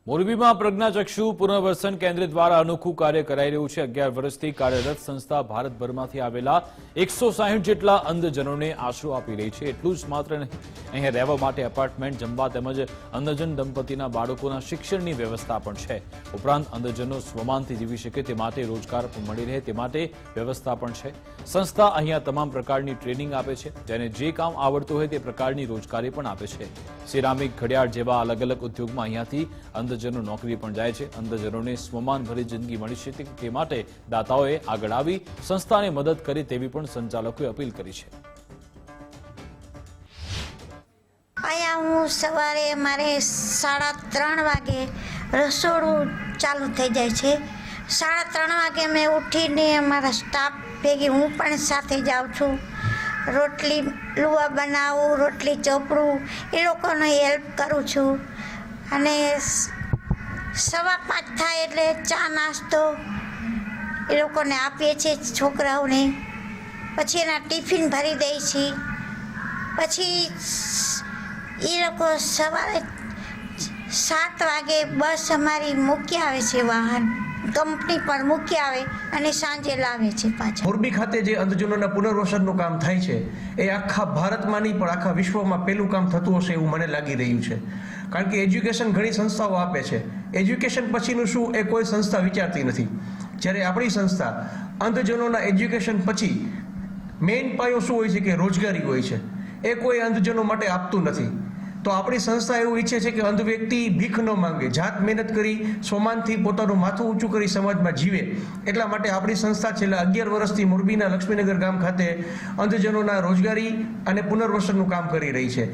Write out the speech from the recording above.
મોરબીમાં પ્રજ્ઞાચક્ષુ પુનર્વસન કેન્દ્ર દ્વારા અનોખું કાર્ય કરાઈ રહ્યું છે। 11 વર્ષથી કાર્યરત સંસ્થા ભારતભરમાંથી આવેલા 160 જેટલા અંધજનોને આશરો આપી રહી છે। એટલું જ માત્ર નહીં, અહીં રહેવા માટે એપાર્ટમેન્ટ, જમવા તેમજ અંધજન દંપતીના બાળકોના શિક્ષણની વ્યવસ્થા પણ છે। ઉપરાંત અંધજનો સ્વમાનથી જીવી શકે તે માટે રોજગાર પણ મળી રહે તે માટે વ્યવસ્થા પણ છે। સંસ્થા અહીંયા તમામ પ્રકારની ટ્રેનિંગ આપે છે, જેને જે કામ આવડતું હોય તે પ્રકારની રોજગારી પણ આપે છે। સિરામિક, ઘડિયાળ જેવા અલગ અલગ ઉદ્યોગમાં અહીંયાથી અંધજનો નોકરી પણ જાય છે। અંધજનોને સ્વમાન ભરી જિંદગી મળી શકે તે માટે દાતાઓએ આગળ આવી સંસ્થાને મદદ કરે તેવી પણ સંચાલકોએ અપીલ કરી છે। અહીંયા હું સવારે મારે 3:30 વાગે રસોડું ચાલુ થઈ જાય છે। 3:30 વાગે મેં ઉઠીને અમારા સ્ટાફ ભેગી હું પણ સાથે જાઉં છું। રોટલી લુવા બનાવું, રોટલી ચોપડું, એ લોકોને હેલ્પ કરું છું। અને 5:15 થાય એટલે ચા નાસ્તો એ લોકોને આપીએ છીએ છોકરાઓને। પછી એના ટિફિન ભરી દઈએ છીએ। પછી એ લોકો સવારે 7 વાગે બસ અમારી મૂકી આવે છે, વાહન કંપની પણ મૂકી આવે અને સાંજે લાવે છે પાછા। મોરબી ખાતે જે અંધજનોના પુનર્વસનનું કામ થાય છે એ આખા ભારતમાં નહીં પણ આખા વિશ્વમાં પહેલું કામ થતું હશે એવું મને લાગી રહ્યું છે। કારણ કે એજ્યુકેશન ઘણી સંસ્થાઓ આપે છે, એજ્યુકેશન પછીનું શું એ કોઈ સંસ્થા વિચારતી નથી। જ્યારે આપણી સંસ્થા અંધજનોના એજ્યુકેશન પછી મેઇન પાયો શું હોય છે કે રોજગારી હોય છે, એ કોઈ અંધજનો માટે આપતું નથી। તો આપણી સંસ્થા એવું ઈચ્છે છે કે અંધ વ્યક્તિ ભીખ ન માંગે, જાત મહેનત કરી સ્વમાનથી પોતાનું માથું ઊંચું કરી સમાજમાં જીવે। એટલા માટે આપણી સંસ્થા છેલ્લા 11 વર્ષથી મોરબીના લક્ષ્મીનગર ગામ ખાતે અંધજનોના રોજગારી અને પુનર્વસનનું કામ કરી રહી છે।